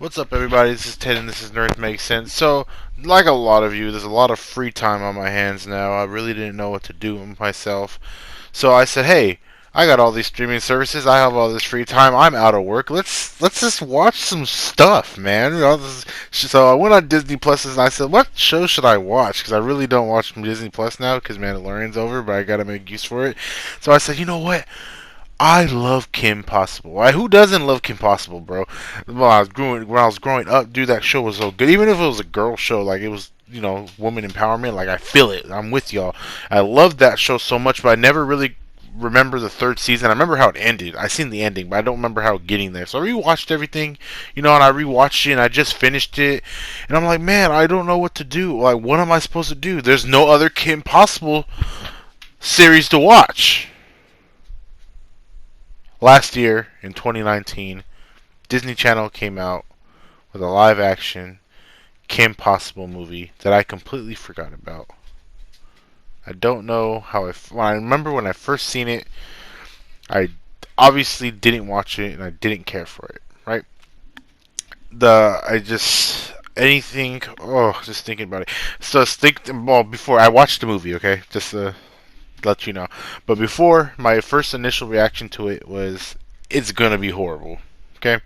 What's up, everybody? This is Ted, and this is Nerd Makes Sense. So, like a lot of you, there's a lot of free time on my hands now. I really didn't know what to do with myself. So I said, hey, I got all these streaming services. I have all this free time. I'm out of work. Let's just watch some stuff, man. So I went on Disney Plus and I said, what show should I watch? Because I really don't watch Disney Plus now because Mandalorian's over, but I gotta make use for it. So I said, you know what? I love Kim Possible. Who doesn't love Kim Possible, bro? When I was growing up, dude, that show was so good. Even if it was a girl show, like it was, woman empowerment. Like I feel it. I'm with y'all. I loved that show so much, but I never really remember the third season. I remember how it ended. I seen the ending, but I don't remember how getting there. So I rewatched everything, and I rewatched it, and I just finished it, and I'm like, man, I don't know what to do. Like, what am I supposed to do? There's no other Kim Possible series to watch. Last year, in 2019, Disney Channel came out with a live action Kim Possible movie that I completely forgot about. I don't know how I remember when I first seen it, I obviously didn't watch it and I didn't care for it, right? I just anything, just thinking about it. So before I watched the movie, okay? Just to let you know. But before, my first initial reaction to it was, it's gonna be horrible. Okay?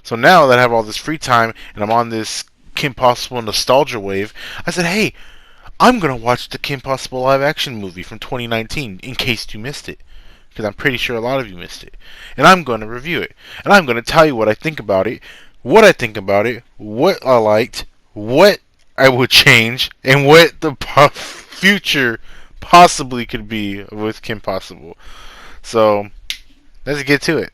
So now that I have all this free time and I'm on this Kim Possible nostalgia wave, I said, hey, I'm gonna watch the Kim Possible live action movie from 2019 in case you missed it. Because I'm pretty sure a lot of you missed it. And I'm gonna review it. And I'm gonna tell you what I think about it, what I liked, what I would change, and what the future possibly could be with Kim Possible. So let's get to it.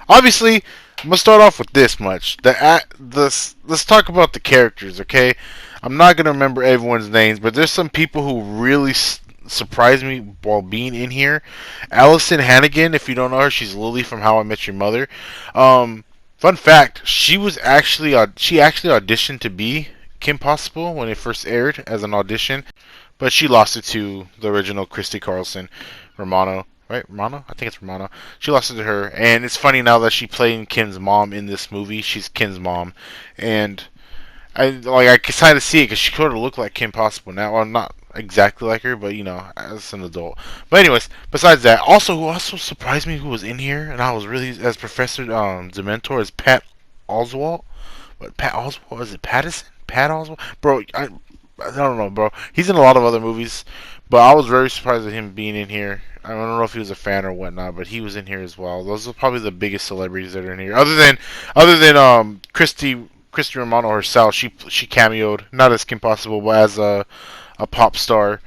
Obviously, I'm gonna start off with this much. Let's talk about the characters, okay? I'm not gonna remember everyone's names, but there's some people who really surprised me while being in here. Allison Hannigan, if you don't know her, she's Lily from How I Met Your Mother. Fun fact: she actually auditioned to be Kim Possible when it first aired as an audition, but she lost it to the original Christy Carlson, Romano. Right, Romano? I think it's Romano. She lost it to her, and it's funny now that she played Kim's mom in this movie. She's Kim's mom, and I kind of see it because she sort of looked like Kim Possible now. Well, not exactly like her, but as an adult. But anyways, besides that, who also surprised me who was in here, and I was really as Professor Dementor is Pat Oswalt. What Pat Oswalt is it? Pattison? Pat Oswalt? Bro, I don't know, bro. He's in a lot of other movies, but I was very surprised at him being in here. I don't know if he was a fan or whatnot, but he was in here as well. Those are probably the biggest celebrities that are in here, other than Christy Romano herself. She cameoed not as Kim Possible, but as a pop star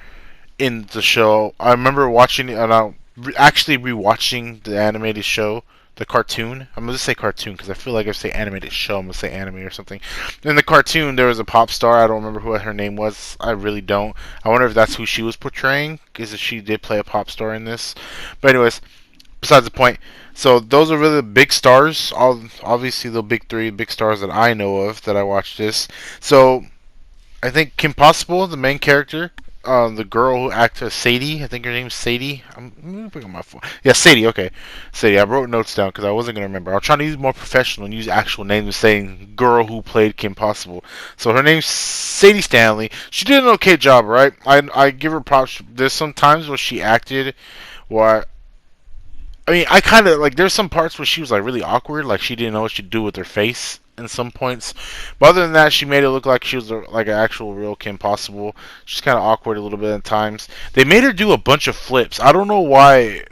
in the show. I remember watching it, and actually rewatching the animated show, the cartoon. I'm gonna say cartoon because I feel like if I say animated show, I'm gonna say anime or something. In the cartoon, there was a pop star. I don't remember who her name was. I really don't. I wonder if that's who she was portraying, because she did play a pop star in this. But anyways, besides the point. So those are really the big stars. Obviously, the big three big stars that I know of that I watched this. So I think Kim Possible, the main character, the girl who acts as Sadie. I think her name's Sadie. I'm gonna bring up my phone. Yeah, Sadie. Okay, Sadie. I wrote notes down because I wasn't gonna remember. I was trying to use more professional and use actual names of saying girl who played Kim Possible. So her name's Sadie Stanley. She did an okay job, right? I give her props. There's some times where she acted where I kind of like. There's some parts where she was like really awkward, like she didn't know what she'd do with her face in some points. But other than that, she made it look like she was like an actual real Kim Possible. She's kind of awkward a little bit at times. They made her do a bunch of flips. I don't know why.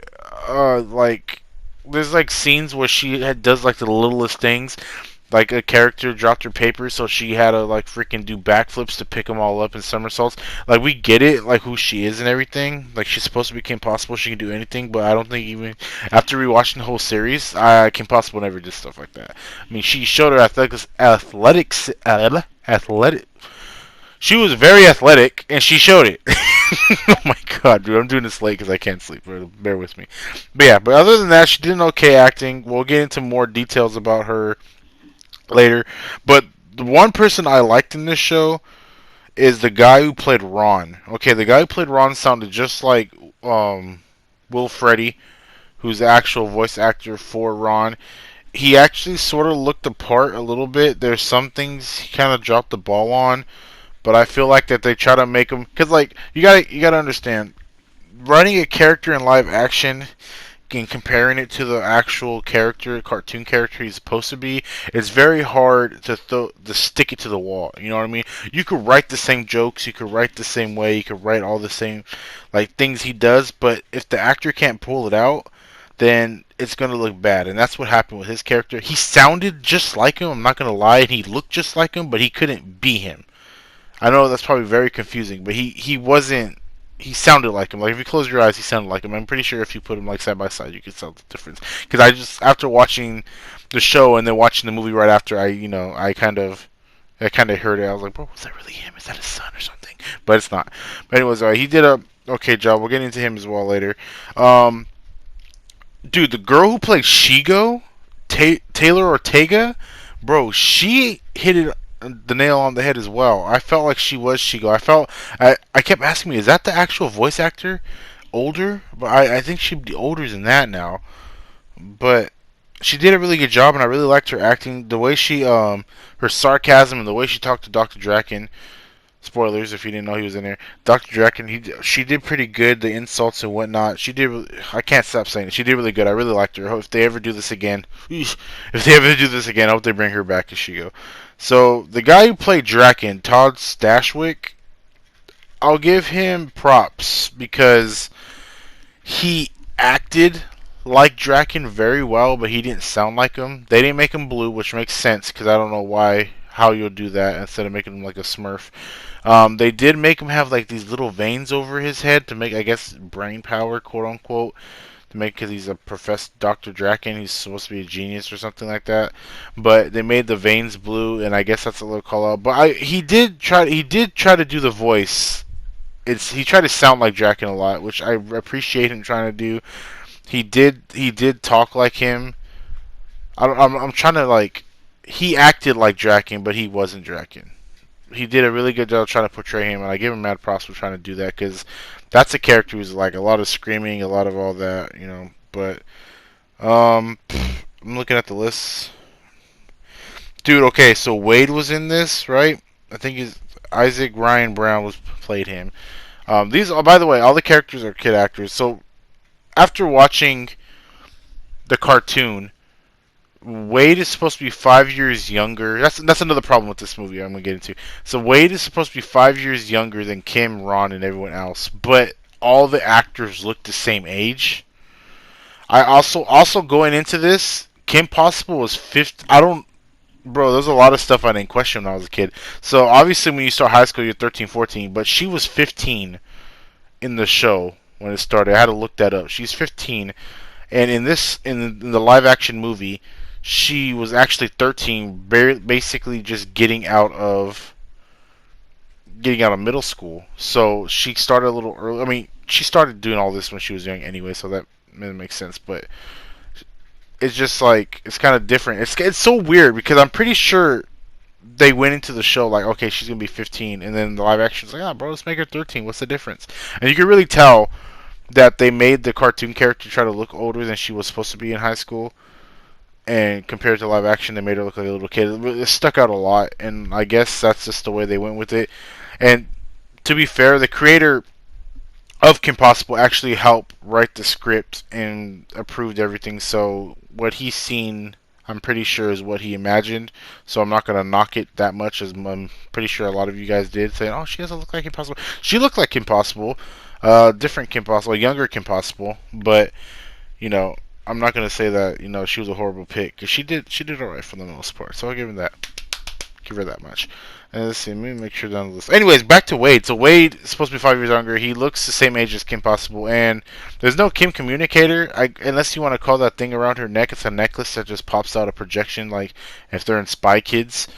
Like there's like scenes where she does like the littlest things. Like a character dropped her paper, so she had to like freaking do backflips to pick them all up and somersaults. Like we get it, like who she is and everything. Like she's supposed to be Kim Possible, she can do anything. But I don't think even after rewatching the whole series, Kim Possible never did stuff like that. I mean, she showed her athletic. She was very athletic, and she showed it. Oh my god, dude, I'm doing this late because I can't sleep. Bear with me. But yeah, but other than that, she did an okay acting. We'll get into more details about her later. But the one person I liked in this show is the guy who played Ron. Okay, the guy who played Ron sounded just like Will Freddy, who's the actual voice actor for Ron. he actually sort of looked the part a little bit. There's some things he kind of dropped the ball on, but I feel like that they try to make him, because like you gotta understand, writing a character in live action and comparing it to the actual character, cartoon character he's supposed to be, it's very hard to stick it to the wall. You know what I mean? You could write the same jokes, you could write the same way, you could write all the same like things he does, but if the actor can't pull it out, then it's gonna look bad. And that's what happened with his character. He sounded just like him. I'm not gonna lie, and he looked just like him, but he couldn't be him. I know that's probably very confusing, but he wasn't. He sounded like him. Like if you close your eyes, he sounded like him. I'm pretty sure if you put him like side by side, you could tell the difference. Because I just after watching the show and then watching the movie right after, I kind of heard it. I was like, bro, was that really him? Is that his son or something? But it's not. But anyways, he did a okay job. We'll get into him as well later. Um, dude, the girl who played Shigo, Taylor Ortega, bro, she hit it the nail on the head as well. I felt like she was Shigo. I kept asking me, is that the actual voice actor? Older, but I think she'd be older than that now. But she did a really good job, and I really liked her acting. The way her sarcasm and the way she talked to Dr. Draken. Spoilers if you didn't know he was in there. Dr. Draken, she did pretty good. The insults and whatnot, she did. I can't stop saying it. She did really good. I really liked her. If they ever do this again, if they ever do this again, I hope they bring her back as Shigo. So the guy who played Draken, Todd Stashwick, I'll give him props because he acted like Draken very well, but he didn't sound like him. They didn't make him blue, which makes sense because I don't know how you'll do that instead of making him like a Smurf. They did make him have like these little veins over his head to make, I guess, brain power, quote unquote, to make because he's a professor, Dr. Draken. He's supposed to be a genius or something like that. But they made the veins blue, and I guess that's a little call out. But he did try to do the voice. He tried to sound like Draken a lot, which I appreciate him trying to do. He did talk like him. I'm trying to like he acted like Draken, but he wasn't Draken. He did a really good job trying to portray him, and I give him mad props for trying to do that because that's a character who's like a lot of screaming, a lot of all that, you know. But I'm looking at the list, dude. Okay, so Wade was in this, right? I think he's Isaac Ryan Brown was played him. By the way, all the characters are kid actors. So after watching the cartoon, Wade is supposed to be 5 years younger. That's another problem with this movie I'm gonna get into. So Wade is supposed to be 5 years younger than Kim, Ron, and everyone else, but all the actors look the same age. I also going into this, Kim Possible was 50. I don't, bro. There's a lot of stuff I didn't question when I was a kid. So obviously when you start high school, you're 13, 14, but she was 15 in the show when it started. I had to look that up. She's 15, and in the live action movie, she was actually 13, basically just getting out of middle school. So she started a little early. I mean, she started doing all this when she was young anyway, so that makes sense. But it's just like it's kind of different. It's so weird because I'm pretty sure they went into the show like, okay, she's gonna be 15, and then the live action's like, ah, bro, let's make her 13. What's the difference? And you can really tell that they made the cartoon character try to look older than she was supposed to be in high school. And compared to live action, they made her look like a little kid. It stuck out a lot, and I guess that's just the way they went with it. And to be fair, the creator of Kim Possible actually helped write the script and approved everything. So what he's seen, I'm pretty sure, is what he imagined. So I'm not gonna knock it that much, as I'm pretty sure a lot of you guys did, saying, "Oh, she doesn't look like Kim Possible." She looked like Kim Possible, different Kim Possible, younger Kim Possible, but you know, I'm not gonna say that she was a horrible pick because she did alright for the most part. So I'll give him that. Give her that much. And let's see, let me make sure down the list. Anyways, back to Wade. So Wade is supposed to be 5 years younger. He looks the same age as Kim Possible, and there's no Kim communicator. Unless you want to call that thing around her neck, it's a necklace that just pops out a projection. Like if they're in Spy Kids,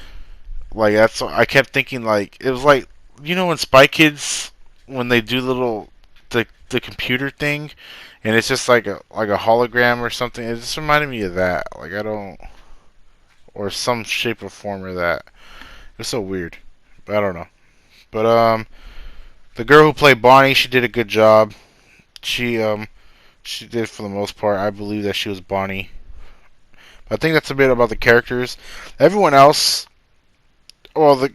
like that's. I kept thinking like it was like in Spy Kids when they do the computer thing, and it's just like a hologram or something. It just reminded me of that. Like I don't, or some shape or form of that. It's so weird. But I don't know. But the girl who played Bonnie, she did a good job. She did for the most part. I believe that she was Bonnie. I think that's a bit about the characters. Everyone else, well,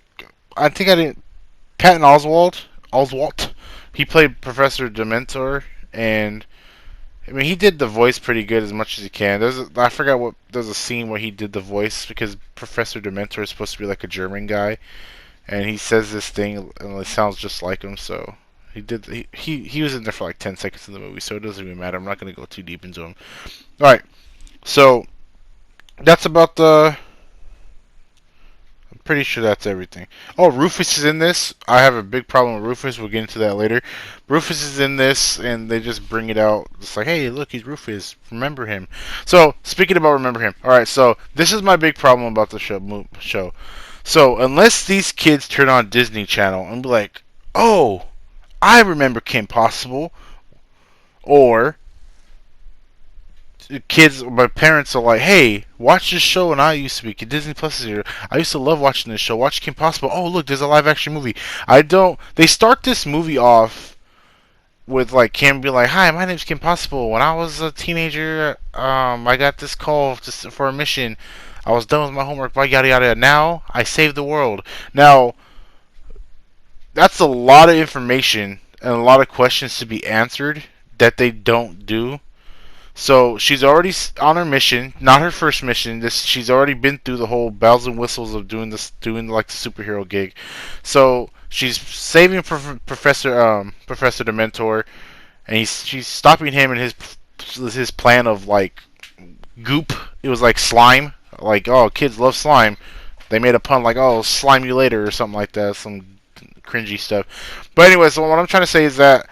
I think I didn't. Patton Oswalt, he played Professor Dementor, and I mean he did the voice pretty good as much as he can. I forgot what there's a scene where he did the voice because Professor Dementor is supposed to be like a German guy, and he says this thing and it sounds just like him. So he was in there for like 10 seconds in the movie, so it doesn't even matter. I'm not gonna go too deep into him. All right, so that's about the. I'm pretty sure that's everything. Oh, Rufus is in this. I have a big problem with Rufus. We'll get into that later. Rufus is in this, and they just bring it out. It's like, hey, look, he's Rufus. Remember him. So, speaking about remember him. All right, so this is my big problem about the show. So, unless these kids turn on Disney Channel and be like, oh, I remember Kim Possible, or kids, my parents are like, hey, watch this show. And I used to be Disney Plus is here. I used to love watching this show. Watch Kim Possible. Oh, look, there's a live action movie. I don't. They start this movie off with like Kim being like, hi, my name's Kim Possible. When I was a teenager, I got this call just for a mission. I was done with my homework. Yada yada. Now I saved the world. Now that's a lot of information and a lot of questions to be answered that they don't do. So she's already on her mission, not her first mission. She's already been through the whole bells and whistles of doing like the superhero gig. So she's saving Professor Dementor, and she's stopping him in his plan of like goop. It was like slime. Like, oh, kids love slime. They made a pun like, oh, slime you later or something like that. Some cringy stuff. But anyway, so what I'm trying to say is that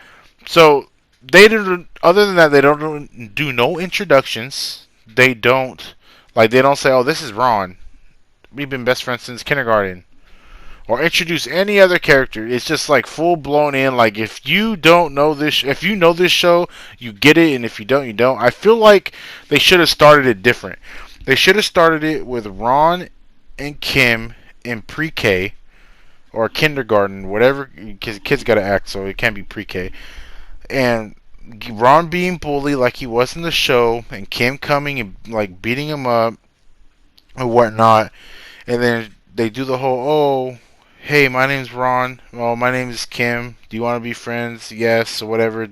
so they don't. Other than that, they don't do no introductions. They don't say, "Oh, this is Ron. We've been best friends since kindergarten," or introduce any other character. It's just like full blown in. Like if you don't know this, if you know this show, you get it, and if you don't, you don't. I feel like they should have started it different. They should have started it with Ron and Kim in pre-K or kindergarten, whatever. Because kids gotta act, so it can't be pre-K. And Ron being bullied like he was in the show, and Kim coming and like beating him up and whatnot, and then they do the whole, oh, hey, my name's Ron, oh, my name is Kim, do you want to be friends? Yes, or whatever.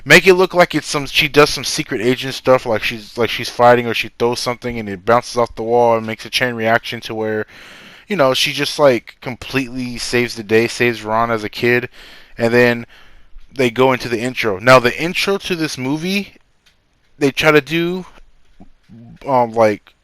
Make it look like she does some secret agent stuff, like she's fighting, or she throws something and it bounces off the wall and makes a chain reaction to where, she just like completely saves the day, saves Ron as a kid, and then they go into the intro. Now the intro to this movie, they try to do like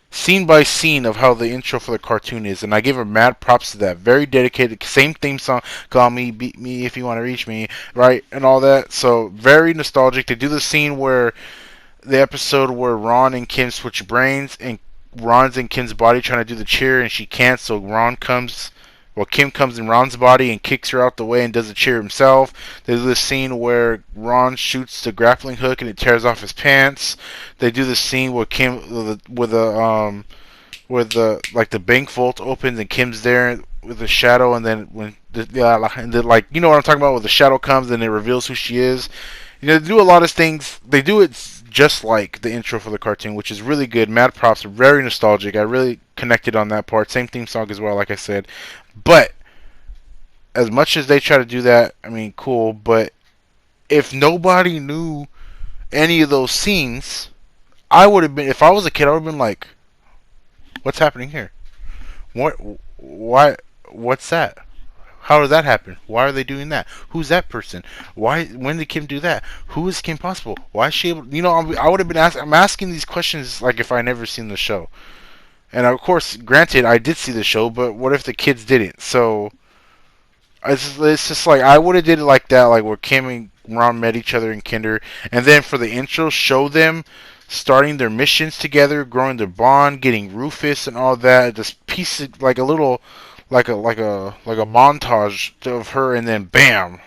scene by scene of how the intro for the cartoon is, and I give her mad props to that. Very dedicated, same theme song, call me, beat me if you want to reach me, right, and all that. So very nostalgic. They do the scene where the episode where Ron and Kim switch brains, and Ron's in Kim's body trying to do the cheer, and she can't. So Kim comes in Ron's body and kicks her out the way and does the cheer himself. There's this scene where Ron shoots the grappling hook and it tears off his pants. They do the scene where the bank vault opens and Kim's there with the shadow, and then like you know what I'm talking about, when the shadow comes and it reveals who she is. They do a lot of things. They do it just like the intro for the cartoon, which is really good. Mad props, very nostalgic. I really connected on that part. Same theme song as well, like I said. But as much as they try to do that, I mean, cool. But if nobody knew any of those scenes, I would have been. If I was a kid, I would have been like, "What's happening here? What? Why? What's that? How did that happen? Why are they doing that? Who's that person? Why? When did Kim do that? Who is Kim Possible? Why is she able? I would have been asking. I'm asking these questions like if I never seen the show. And of course, granted, I did see the show, but what if the kids didn't? So it's just like I would have did it like that, like where Kim and Ron met each other in kinder, and then for the intro, show them starting their missions together, growing their bond, getting Rufus and all that. Just piece it like a little, like a montage of her, and then bam,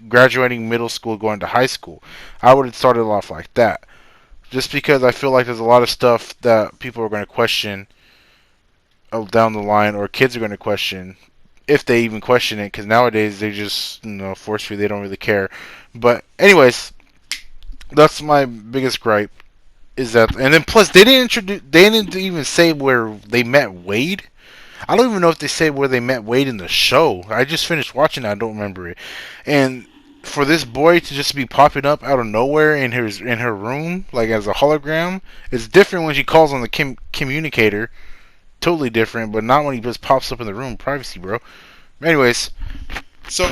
graduating middle school, going to high school. I would have started off like that. Just because I feel like there's a lot of stuff that people are going to question down the line, or kids are going to question, if they even question it, because nowadays they just, force feed, they don't really care. But anyways, that's my biggest gripe, is that, and then plus they didn't even say where they met Wade. I don't even know if they say where they met Wade in the show. I just finished watching it, I don't remember it. And for this boy to just be popping up out of nowhere in her room, like as a hologram, it's different when she calls on the communicator. Totally different, but not when he just pops up in the room. Privacy, bro. Anyways, so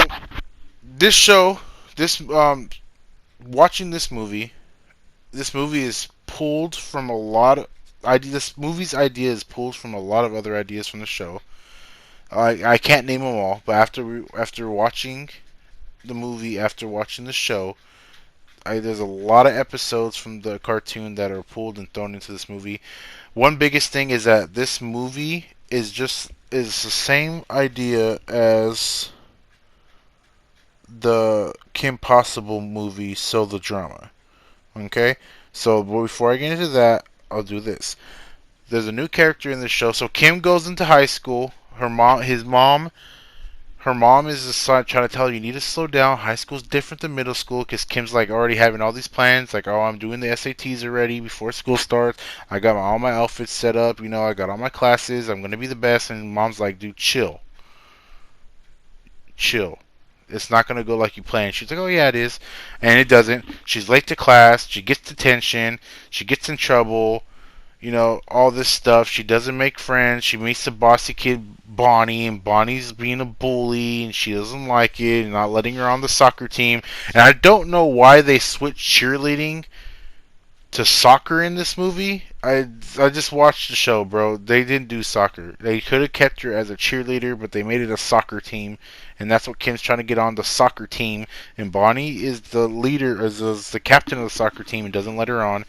this show, this watching this movie is pulled from a lot of this movie's idea is pulled from a lot of other ideas from the show. I can't name them all, but after watching the movie, after watching the show, there's a lot of episodes from the cartoon that are pulled and thrown into this movie. One biggest thing is that this movie is the same idea as the Kim Possible movie, So the Drama. Okay, so before I get into that, I'll do this. There's a new character in the show. So Kim goes into high school. Her mom is just trying to tell her, you need to slow down. High school's different than middle school, because Kim's like already having all these plans. Like, oh, I'm doing the SATs already before school starts. I got all my outfits set up. You know, I got all my classes. I'm gonna be the best. And mom's like, dude, chill, chill. It's not gonna go like you planned. She's like, oh yeah, it is, and it doesn't. She's late to class. She gets detention. She gets in trouble. You know, all this stuff. She doesn't make friends. She meets the bossy kid, Bonnie, and Bonnie's being a bully, and she doesn't like it, and not letting her on the soccer team. And I don't know why they switched cheerleading to soccer in this movie. I just watched the show, bro. They didn't do soccer. They could have kept her as a cheerleader, but they made it a soccer team, and that's what Kim's trying to get on, the soccer team. And Bonnie is the leader, is the captain of the soccer team, and doesn't let her on.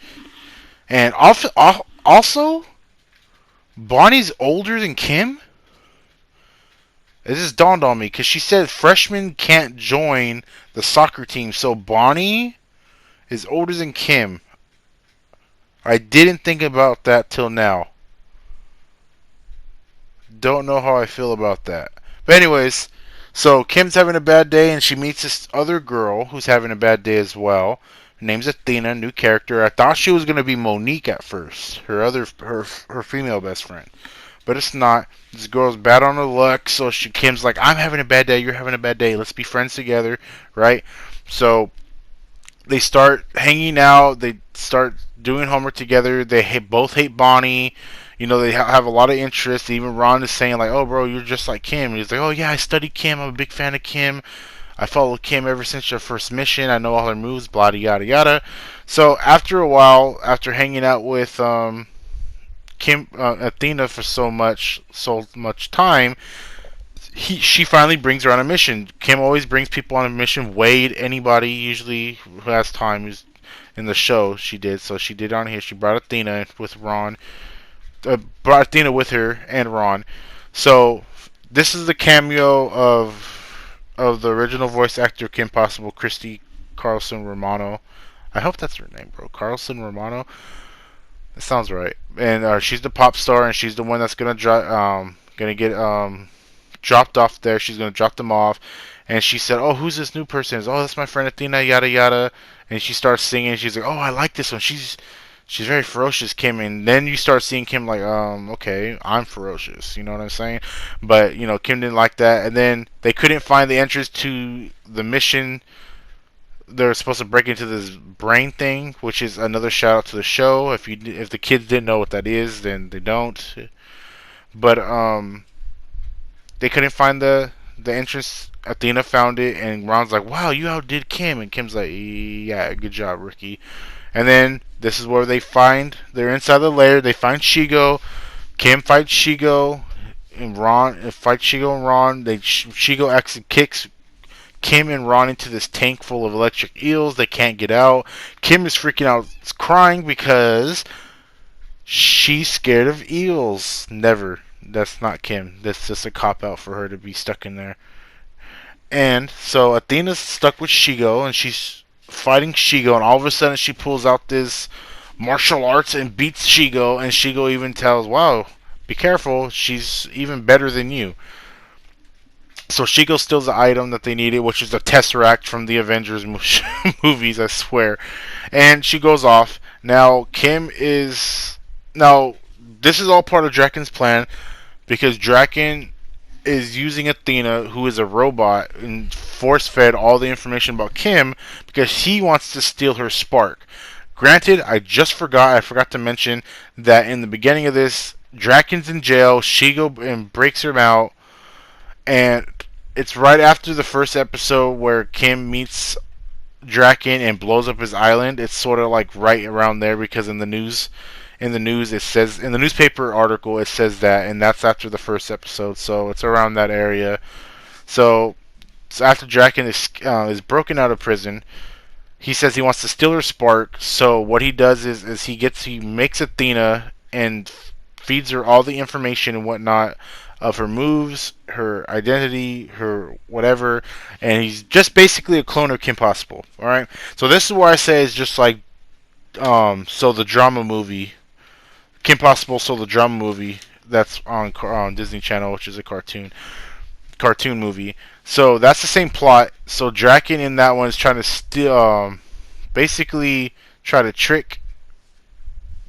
And also, Bonnie's older than Kim? It just dawned on me, because she said freshmen can't join the soccer team, so Bonnie is older than Kim. I didn't think about that till now. Don't know how I feel about that. But anyways, so Kim's having a bad day, and she meets this other girl who's having a bad day as well. Her name's Athena, new character. I thought she was gonna be Monique at first, her female best friend, but it's not. This girl's bad on her luck, so Kim's like, I'm having a bad day, you're having a bad day. Let's be friends together, right? So they start hanging out. They start doing homework together. They both hate Bonnie. You know, they have a lot of interest. Even Ron is saying like, "Oh, bro, you're just like Kim." And he's like, "Oh yeah, I studied Kim. I'm a big fan of Kim. I followed Kim ever since her first mission. I know all her moves, blah yada yada." So after a while, after hanging out with Athena for so much time, she finally brings her on a mission. Kim always brings people on a mission. Wade, anybody usually who has time, who's in the show, she did. So she did on here. She brought Athena with Ron, brought Athena with her and Ron. So this is the cameo of the original voice actor Kim Possible, Christy Carlson Romano. I hope that's her name, bro. Carlson Romano. That sounds right. And she's the pop star, and she's the one that's gonna get dropped off there. She's gonna drop them off, and she said, "Oh, who's this new person?" "Oh, that's my friend Athena." Yada yada, and she starts singing. She's like, "Oh, I like this one. She's very ferocious, Kim." And then you start seeing Kim like, okay, I'm ferocious. You know what I'm saying? But you know, Kim didn't like that, and then they couldn't find the entrance to the mission. They're supposed to break into this brain thing, which is another shout out to the show. If the kids didn't know what that is, then they don't. But they couldn't find the entrance. Athena found it, and Ron's like, "Wow, you outdid Kim." And Kim's like, "Yeah, good job, Ricky." And then this is where they're inside the lair. They find Shigo. Kim fights Shigo, and Ron fights Shigo and Ron. Shigo actually kicks Kim and Ron into this tank full of electric eels. They can't get out. Kim is freaking out, crying because she's scared of eels. Never. That's not Kim. That's just a cop out for her to be stuck in there. And so Athena's stuck with Shigo, and she's fighting Shigo, and all of a sudden she pulls out this martial arts and beats Shigo, and Shigo even tells, "Wow, be careful, she's even better than you." So Shigo steals the item that they needed, which is the Tesseract from the Avengers movies, I swear. And she goes off. Now, Kim is. Now, this is all part of Draken's plan because Draken is using Athena, who is a robot, and force fed all the information about Kim because he wants to steal her spark. Granted, I forgot to mention that in the beginning of this, Draken's in jail, Shigo and breaks him out, and it's right after the first episode where Kim meets Draken and blows up his island. It's sort of like right around there because in the news it says in the newspaper article it says that, and that's after the first episode, so it's around that area. So, so after Draken is broken out of prison, he says he wants to steal her spark. So what he does is he makes Athena and feeds her all the information and whatnot of her moves, her identity, her whatever, and he's just basically a clone of Kim Possible. All right. So this is where I say it's just like so the drama movie Kim Possible. So the drama movie that's on Disney Channel, which is a cartoon movie. So that's the same plot. So Draken in that one is trying to steal, basically try to trick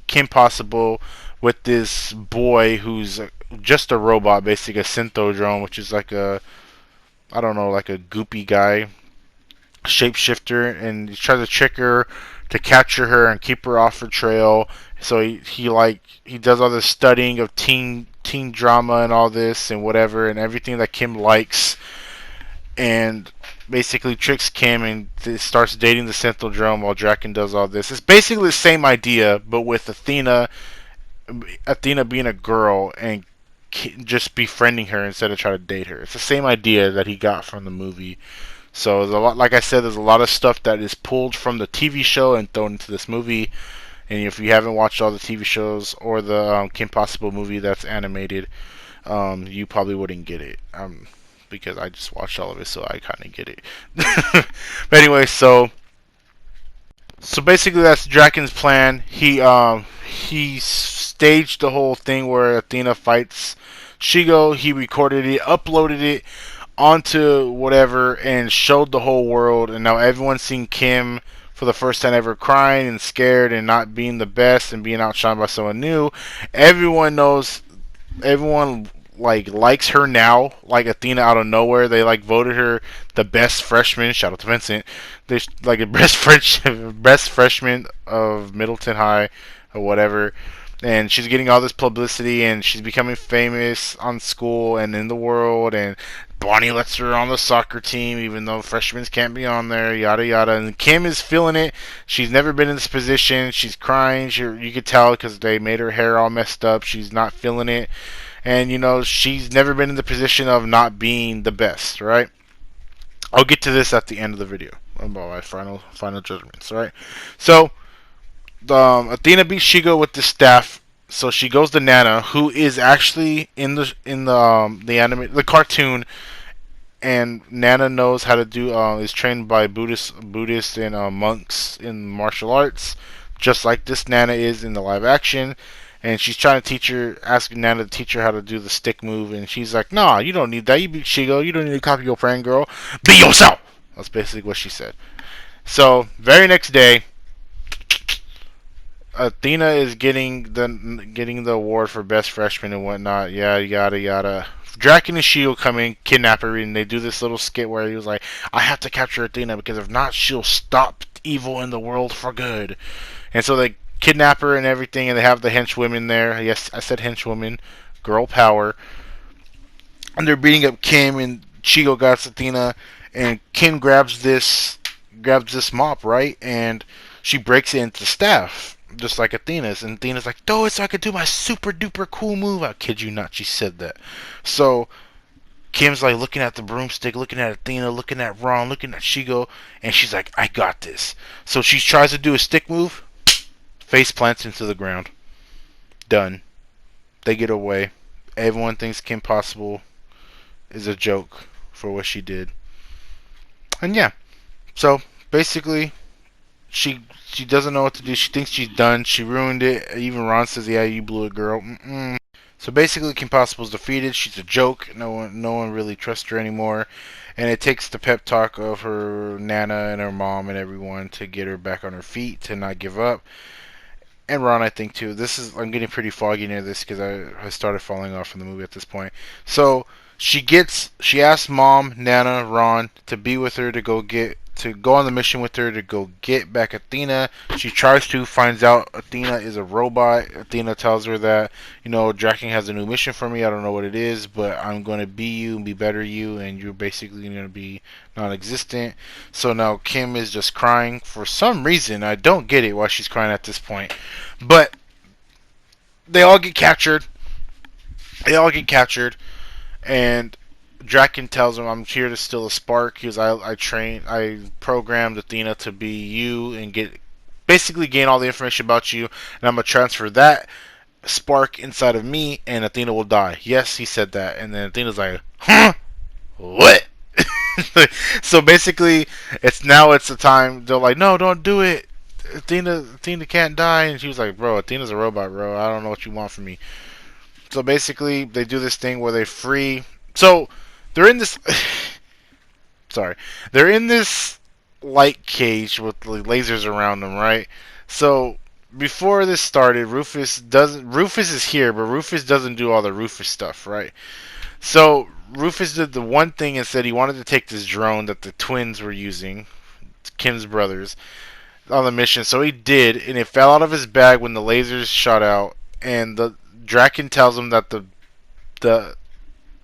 Kim Possible with this boy who's just a robot, basically a synthodrome, which is like a, I don't know, like a goopy guy, shapeshifter, and he tries to trick her to capture her and keep her off her trail. So he does all this studying of teen drama and all this and whatever and everything that Kim likes, and basically tricks Kim and starts dating the Synthodrome while Draken does all this. It's basically the same idea, but with Athena being a girl and just befriending her instead of trying to date her. It's the same idea that he got from the movie. So there's a lot, like I said, there's a lot of stuff that is pulled from the TV show and thrown into this movie. And if you haven't watched all the TV shows or the Kim Possible movie that's animated, you probably wouldn't get it. Because I just watched all of it, so I kind of get it. But anyway, so basically that's Draken's plan. He staged the whole thing where Athena fights Shigo. He recorded it, uploaded it onto whatever, and showed the whole world. And now everyone's seen Kim for the first time ever crying and scared and not being the best and being outshined by someone new. Everyone knows. Everyone likes her now, like Athena out of nowhere. They voted her the best freshman. Shout out to Vincent. They like a best freshman of Middleton High or whatever. And she's getting all this publicity, and she's becoming famous on school and in the world. And Bonnie lets her on the soccer team, even though freshmen can't be on there. Yada yada. And Kim is feeling it. She's never been in this position. She's crying. You could tell because they made her hair all messed up. She's not feeling it. And she's never been in the position of not being the best, right? I'll get to this at the end of the video about my final judgments, right? So Athena beats Shigo with the staff. So she goes to Nana, who is actually in the cartoon, and Nana knows how to do is trained by Buddhists and monks in martial arts, just like this Nana is in the live action. And she's trying to asking Nana to teach her how to do the stick move, and she's like, "Nah, you don't need that. You beat Shigo. You don't need to copy your friend, girl. Be yourself." That's basically what she said. So very next day, Athena is getting the award for best freshman and whatnot. Yada yada yada. Draken and Shield come in, kidnap her, and they do this little skit where he was like, "I have to capture Athena because if not, she'll stop evil in the world for good." And so they kidnap her and everything, and they have the henchwomen there. Yes, I said henchwomen. Girl power. And they're beating up Kim, and Shigo got Athena, and Kim grabs this mop, right? And she breaks it into staff, just like Athena's. And Athena's like, "Throw it so I could do my super duper cool move." I kid you not, she said that. So Kim's like looking at the broomstick, looking at Athena, looking at Ron, looking at Shigo, and she's like, "I got this." So she tries to do a stick move. Face plants into the ground. Done. They get away. Everyone thinks Kim Possible is a joke for what she did. And yeah. So basically, she doesn't know what to do. She thinks she's done. She ruined it. Even Ron says, "Yeah, you blew it, girl." So basically, Kim Possible's defeated. She's a joke. No one really trusts her anymore. And it takes the pep talk of her Nana and her mom and everyone to get her back on her feet, to not give up. And Ron, I think too. I'm getting pretty foggy near this because I started falling off from the movie at this point. So she asks Mom, Nana, Ron to be with her to go on the mission with her to go get back Athena. She tries to, finds out Athena is a robot. Athena tells her that, Draken has a new mission for me. I don't know what it is, but I'm going to be you and be better you, and you're basically going to be non-existent. So now Kim is just crying for some reason. I don't get it why she's crying at this point. But they all get captured. And Draken tells him, "I'm here to steal a spark." Because I programmed Athena to be you and basically gain all the information about you, and I'm gonna transfer that spark inside of me, and Athena will die. Yes, he said that, and then Athena's like, "Huh? What?" So basically, it's the time. They're like, "No, don't do it. Athena can't die," and she was like, "Bro, Athena's a robot, bro. I don't know what you want from me." So basically, they do this thing where they free. So they're in this. Sorry, they're in this light cage with lasers around them, right? So before this started, Rufus is here, but Rufus doesn't do all the Rufus stuff, right? So Rufus did the one thing and said he wanted to take this drone that the twins were using, Kim's brothers, on the mission. So he did, and it fell out of his bag when the lasers shot out. And the Draken tells him that the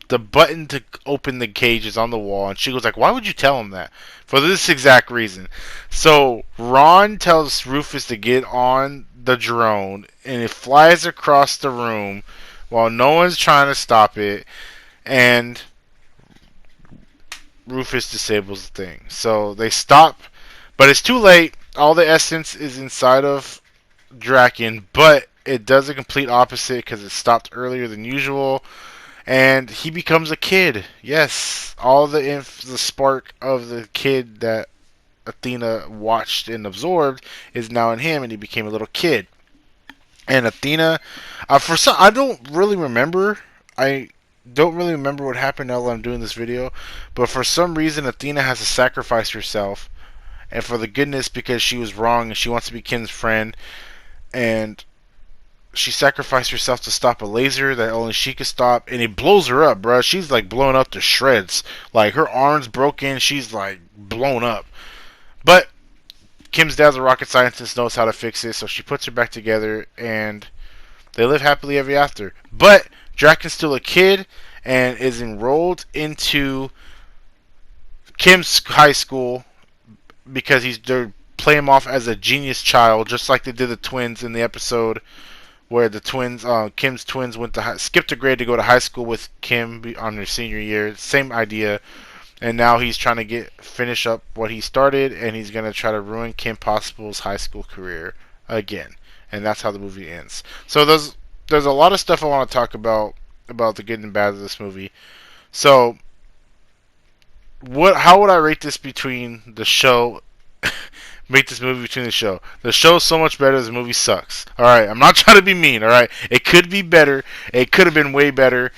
the button to open the cage is on the wall, and she goes like, "Why would you tell him that?" For this exact reason. So Ron tells Rufus to get on the drone, and it flies across the room while no one's trying to stop it, and Rufus disables the thing. So they stop, but it's too late. All the essence is inside of Draken, but it does a complete opposite because it stopped earlier than usual, and he becomes a kid. Yes, all the spark of the kid that Athena watched and absorbed is now in him, and he became a little kid. And Athena, I don't really remember. I don't really remember what happened now that I'm doing this video, but for some reason Athena has to sacrifice herself, and for the goodness, because she was wrong and she wants to be Kim's friend, and she sacrificed herself to stop a laser that only she could stop, and it blows her up, bro. She's like blown up to shreds. Like her arm's broken. She's like blown up. But Kim's dad's a rocket scientist, knows how to fix it, so she puts her back together, and they live happily ever after. But Draken's still a kid and is enrolled into Kim's high school because they're playing him off as a genius child, just like they did the twins in the episode where the twins, Kim's twins, skipped a grade to go to high school with Kim on their senior year. Same idea, and now he's trying to finish up what he started, and he's gonna try to ruin Kim Possible's high school career again, and that's how the movie ends. So there's a lot of stuff I want to talk about the good and bad of this movie. So how would I rate this between the show? Make this movie between the show. The show's so much better. The movie sucks. All right, I'm not trying to be mean. All right, it could be better. It could have been way better,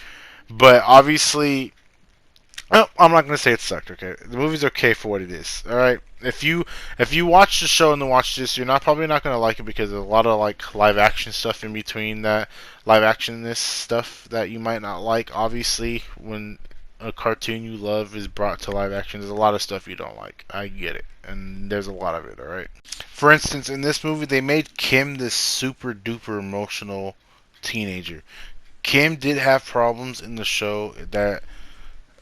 but obviously, I'm not gonna say it sucked. Okay, the movie's okay for what it is. All right, if you watch the show and then watch this, you're probably not gonna like it because there's a lot of like live action stuff in between that live action this stuff that you might not like. Obviously, when a cartoon you love is brought to live action, there's a lot of stuff you don't like. I get it, and there's a lot of it. All right. For instance, in this movie, they made Kim this super duper emotional teenager. Kim did have problems in the show that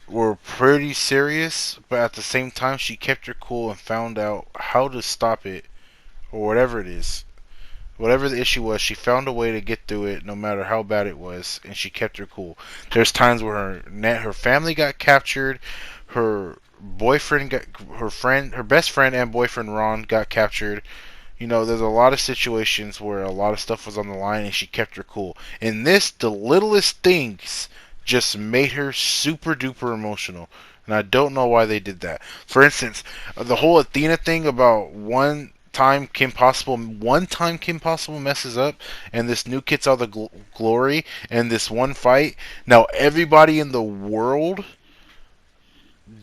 were pretty serious, but at the same time, she kept her cool and found out how to stop it, or whatever it is. Whatever the issue was, she found a way to get through it, no matter how bad it was, and she kept her cool. There's times where her family got captured, her boyfriend her best friend and boyfriend Ron got captured. There's a lot of situations where a lot of stuff was on the line, and she kept her cool. In this, the littlest things just made her super duper emotional, and I don't know why they did that. For instance, the whole Athena thing about one one time Kim Possible messes up, and this new gets all the glory, and this one fight, now everybody in the world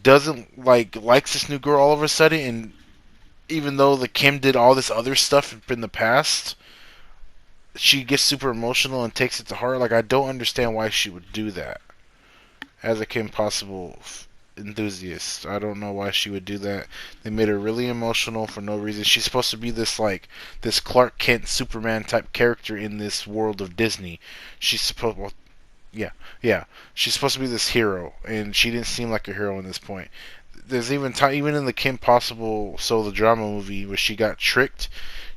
doesn't likes this new girl all of a sudden, and even though the Kim did all this other stuff in the past, she gets super emotional and takes it to heart. Like, I don't understand why she would do that. As a Kim Possible enthusiast, I don't know why she would do that. They made her really emotional for no reason. She's supposed to be this Clark Kent Superman type character in this world of Disney. She's supposed well, yeah, yeah. She's supposed to be this hero, and she didn't seem like a hero in this point. There's even in the Kim Possible the drama movie where she got tricked.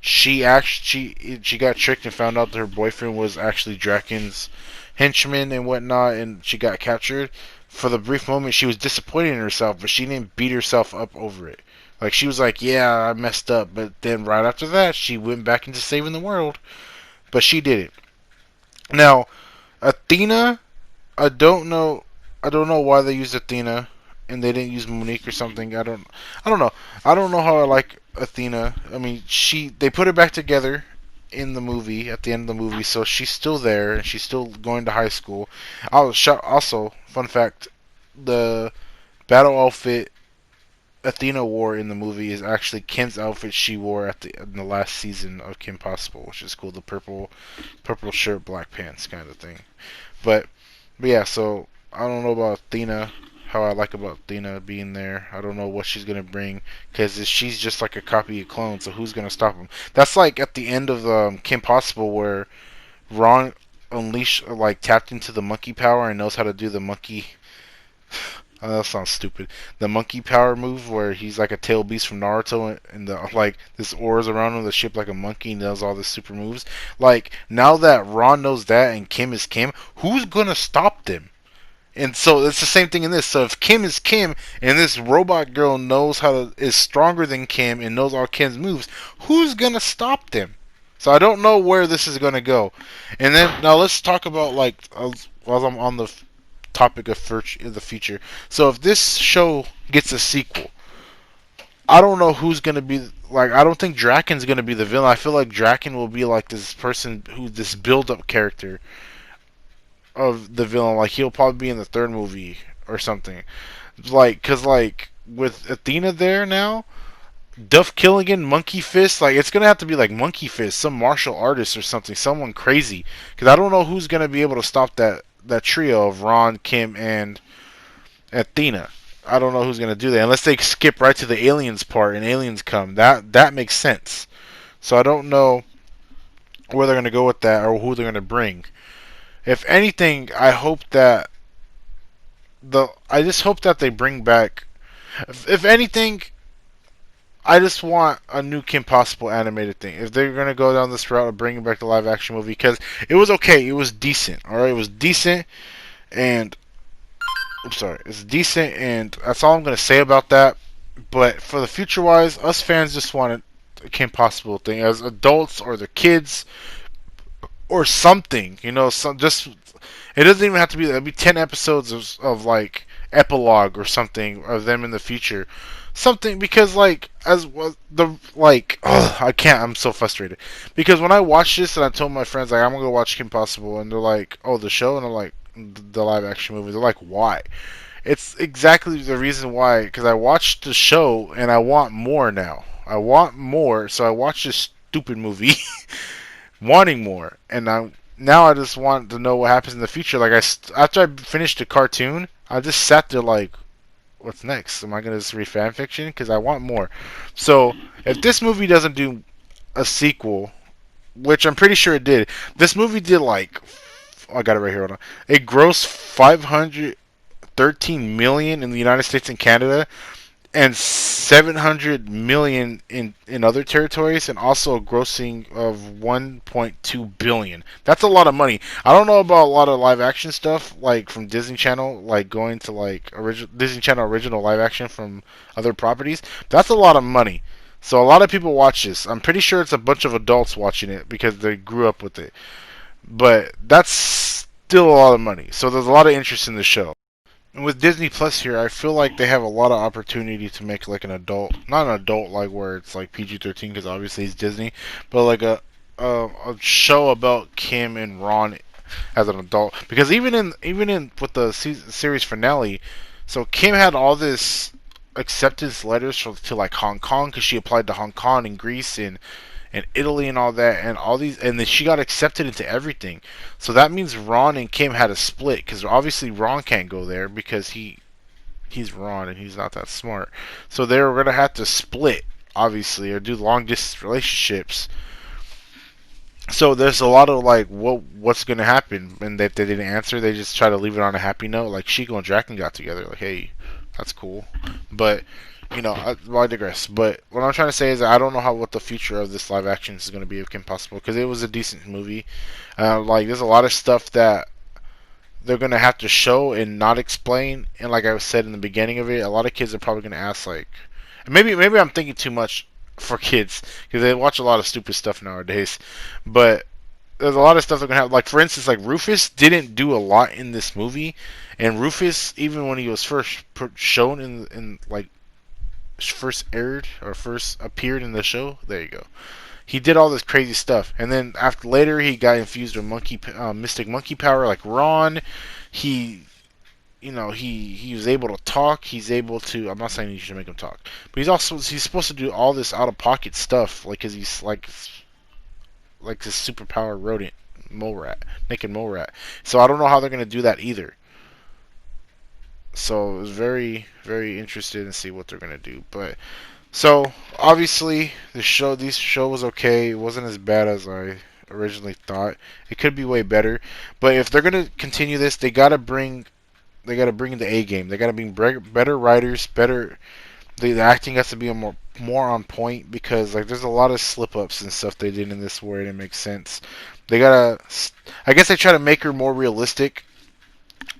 She got tricked and found out that her boyfriend was actually Draken's henchman and whatnot, and she got captured. For the brief moment, she was disappointed in herself, but she didn't beat herself up over it. Like, she was like, "Yeah, I messed up," but then right after that, she went back into saving the world. But she did it. Now, Athena, I don't know. I don't know why they used Athena and they didn't use Monique or something. I don't know. I don't know how I like Athena. I mean, they put her back together in the movie at the end of the movie, so she's still there and she's still going to high school. I was shocked. Also, fun fact: the battle outfit Athena wore in the movie is actually Kim's outfit she wore in the last season of Kim Possible, which is cool. The purple shirt, black pants kind of thing. But yeah, so I don't know about Athena. How I like about Athena being there. I don't know what she's gonna bring because she's just like a copy of clone. So who's gonna stop him? That's like at the end of Kim Possible where Ron tapped into the monkey power and knows how to do the monkey. Oh, that sounds stupid. The monkey power move where he's like a tail beast from Naruto and this auras around him, the ship like a monkey and does all the super moves. Like, now that Ron knows that and Kim is Kim, who's gonna stop them? And so it's the same thing in this. So if Kim is Kim and this robot girl is stronger than Kim and knows all Kim's moves, who's gonna stop them? So I don't know where this is gonna go. And then now let's talk about while I'm on the topic of the future. So if this show gets a sequel, I don't know who's gonna be I don't think Draken's gonna be the villain. I feel like Draken will be like this person this build-up character of the villain. Like, he'll probably be in the third movie or something. Cause with Athena there now, Duff Killigan, Monkey Fist, it's gonna have to be like Monkey Fist, some martial artist or something, someone crazy. Cause I don't know who's gonna be able to stop that trio of Ron, Kim, and Athena. I don't know who's gonna do that unless they skip right to the aliens part and aliens come. That makes sense. So I don't know where they're gonna go with that or who they're gonna bring. If anything, I just hope that they bring back. If anything, I just want a new Kim Possible animated thing. If they're gonna go down this route of bringing back the live action movie, because it was okay, it was decent. All right, it was decent, and I'm sorry, it's decent, and that's all I'm gonna say about that. But for the future wise, us fans just want a Kim Possible thing as adults or the kids or something, just it doesn't even have to be. It'll be 10 episodes of epilogue or something of them in the future, something because I can't. I'm so frustrated because when I watched this and I told my friends I'm gonna go watch Kim Possible and they're like, "Oh, the show," and I'm like, "The live action movie." They're like, "Why?" It's exactly the reason why, because I watched the show and I want more now. I want more, so I watched this stupid movie. Wanting more, and now I just want to know what happens in the future. After I finished the cartoon, I just sat there what's next? Am I gonna just read fan fiction? Because I want more. So if this movie doesn't do a sequel, which I'm pretty sure it did, this movie did I got it right here. Hold on. It grossed 513 million in the United States and Canada, and 700 million in other territories, and also a grossing of 1.2 billion. That's a lot of money. I don't know about a lot of live action stuff from Disney Channel, going to Disney Channel original live action from other properties. That's a lot of money. So a lot of people watch this. I'm pretty sure it's a bunch of adults watching it because they grew up with it. But that's still a lot of money. So there's a lot of interest in the show. And with Disney Plus here, I feel like they have a lot of opportunity to make like an adult, not an adult like where it's like PG-13 because obviously it's Disney, but like a show about Kim and Ron as an adult. Because even in with the series finale, so Kim had all this acceptance letters to like Hong Kong because she applied to Hong Kong and Greece and Italy and all that and all these and then she got accepted into everything. So that means Ron and Kim had a split because obviously Ron can't go there because he's Ron and he's not that smart. So they were gonna have to split obviously or do long distance relationships. So there's a lot of like what's gonna happen and that they didn't answer. They just try to leave it on a happy note. Like Chico and Draken got together. Like hey, that's cool, but well, I digress. But what I'm trying to say is I don't know what the future of this live action is going to be of Kim Possible because it was a decent movie. Like there's a lot of stuff that they're going to have to show and not explain. And like I said in the beginning of it, a lot of kids are probably going to ask like, maybe I'm thinking too much for kids because they watch a lot of stupid stuff nowadays. But there's a lot of stuff they're gonna have. Like for instance, like Rufus didn't do a lot in this movie, and Rufus even when he was first shown in like first aired or first appeared in the show, there you go. He did all this crazy stuff, and then after later he got infused with mystic monkey power like Ron. He, he was able to talk. He's able to. I'm not saying you should make him talk, but he's supposed to do all this out of pocket stuff, like cause he's like this superpower rodent, mole rat, naked mole rat. So I don't know how they're gonna do that either. So I was very, very interested in see what they're gonna do. But so obviously this show was okay. It wasn't as bad as I originally thought. It could be way better. But if they're gonna continue this, they gotta bring the A game. They gotta bring better writers, better. The acting has to be more on point because like there's a lot of slip ups and stuff they did in this where it didn't make sense. They gotta. I guess they try to make her more realistic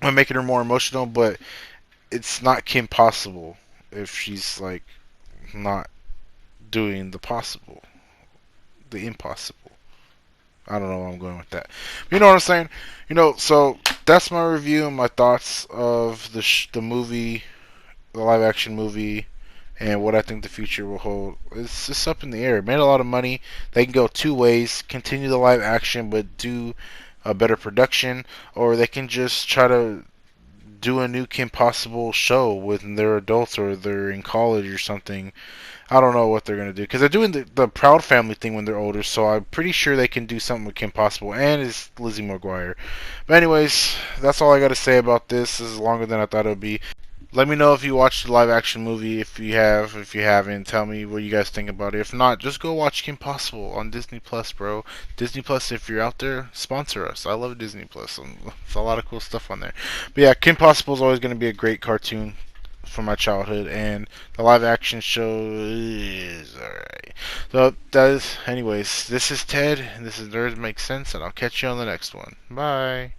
by making her more emotional, but it's not Kim Possible if she's like not doing the possible, the impossible. I don't know where I'm going with that. You know what I'm saying? So that's my review and my thoughts of the movie, the live action movie, and what I think the future will hold. It's just up in the air. It made a lot of money. They can go two ways: continue the live action, but do a better production, or they can just try to do a new Kim Possible show when they're adults or they're in college or something. I don't know what they're gonna do because they're doing the Proud Family thing when they're older. So I'm pretty sure they can do something with Kim Possible and it's Lizzie McGuire. But anyways, that's all I got to say about this. This is longer than I thought it would be. Let me know if you watched the live action movie. If you have, if you haven't, tell me what you guys think about it. If not, just go watch Kim Possible on Disney Plus, bro. Disney Plus, if you're out there, sponsor us. I love Disney Plus. It's a lot of cool stuff on there. But yeah, Kim Possible is always going to be a great cartoon from my childhood, and the live action show is alright. So that is, anyways. This is Ted, and this is Nerds Make Sense, and I'll catch you on the next one. Bye.